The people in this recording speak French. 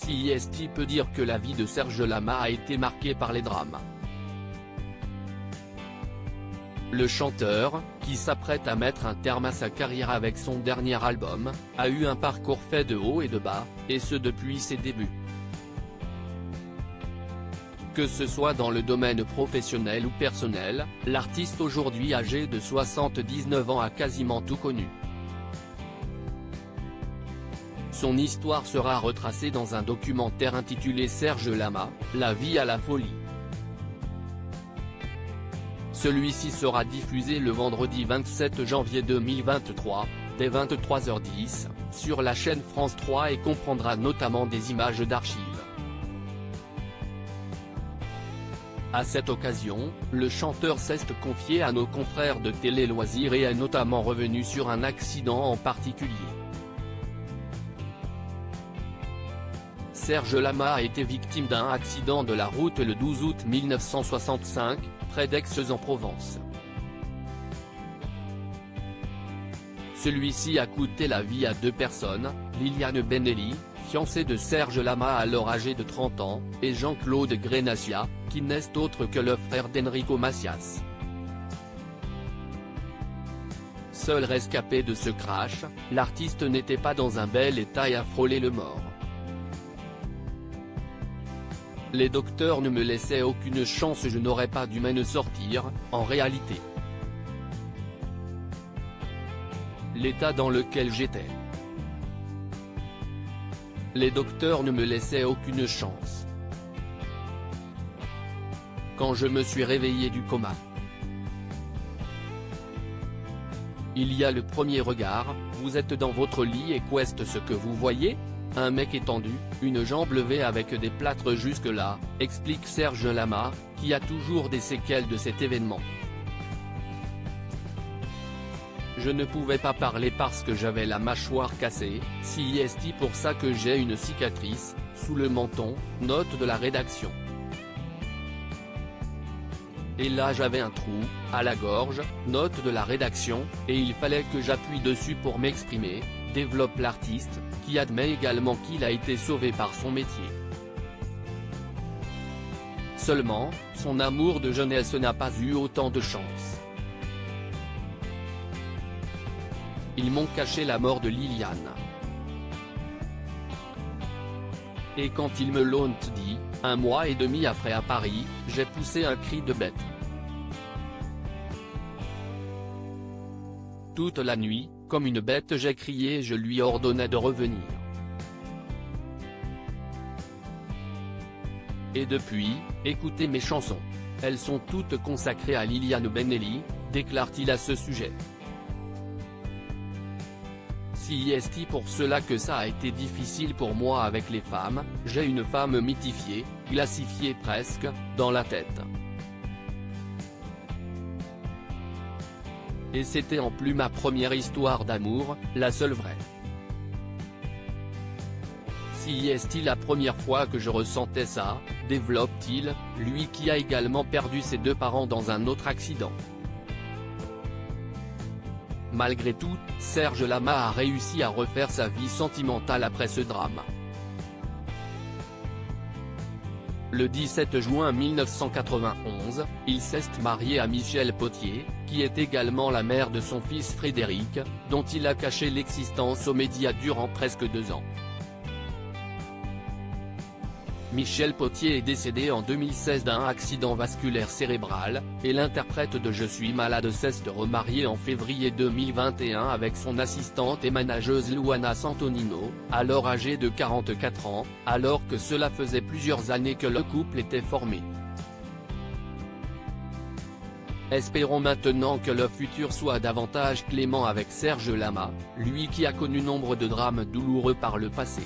CIST peut dire que la vie de Serge Lama a été marquée par les drames. Le chanteur, qui s'apprête à mettre un terme à sa carrière avec son dernier album, a eu un parcours fait de haut et de bas, et ce depuis ses débuts. Que ce soit dans le domaine professionnel ou personnel, l'artiste aujourd'hui âgé de 79 ans a quasiment tout connu. Son histoire sera retracée dans un documentaire intitulé Serge Lama, La vie à la folie. Celui-ci sera diffusé le vendredi 27 janvier 2023, dès 23h10, sur la chaîne France 3 et comprendra notamment des images d'archives. À cette occasion, le chanteur s'est confié à nos confrères de Télé Loisirs et est notamment revenu sur un accident en particulier. Serge Lama a été victime d'un accident de la route le 12 août 1965, près d'Aix-en-Provence. Celui-ci a coûté la vie à deux personnes, Liliane Benelli, fiancée de Serge Lama alors âgé de 30 ans, et Jean-Claude Grenassia, qui n'est autre que le frère d'Enrico Macias. Seul rescapé de ce crash, l'artiste n'était pas dans un bel état et a frôlé le mort. Les docteurs ne me laissaient aucune chance, je n'aurais pas dû m'en sortir, en réalité. L'état dans lequel j'étais. Les docteurs ne me laissaient aucune chance. Quand je me suis réveillé du coma. Il y a le premier regard, vous êtes dans votre lit et qu'est-ce que vous voyez ? Un mec étendu, une jambe levée avec des plâtres jusque-là, explique Serge Lama, qui a toujours des séquelles de cet événement. Je ne pouvais pas parler parce que j'avais la mâchoire cassée, CIST pour ça que j'ai une cicatrice, sous le menton, note de la rédaction. Et là j'avais un trou, à la gorge, note de la rédaction, et il fallait que j'appuie dessus pour m'exprimer, développe l'artiste, qui admet également qu'il a été sauvé par son métier. Seulement, son amour de jeunesse n'a pas eu autant de chance. Ils m'ont caché la mort de Liliane. Et quand ils me l'ont dit, 1 mois et demi après à Paris, j'ai poussé un cri de bête. Toute la nuit, comme une bête j'ai crié et je lui ordonnais de revenir. Et depuis, écoutez mes chansons. Elles sont toutes consacrées à Liliane Benelli, déclare-t-il à ce sujet. CIST pour cela que ça a été difficile pour moi avec les femmes, j'ai une femme mythifiée, glacifiée presque, dans la tête. Et c'était en plus ma première histoire d'amour, la seule vraie. CIST la première fois que je ressentais ça, développe-t-il, lui qui a également perdu ses 2 parents dans un autre accident. Malgré tout, Serge Lama a réussi à refaire sa vie sentimentale après ce drame. Le 17 juin 1991, il s'est marié à Michel Potier, qui est également la mère de son fils Frédéric, dont il a caché l'existence aux médias durant presque 2 ans. Michel Potier est décédé en 2016 d'un accident vasculaire cérébral, et l'interprète de Je suis malade s'est remarié en février 2021 avec son assistante et manageuse Luana Santonino, alors âgée de 44 ans, alors que cela faisait plusieurs années que le couple était formé. Espérons maintenant que le futur soit davantage clément avec Serge Lama, lui qui a connu nombre de drames douloureux par le passé.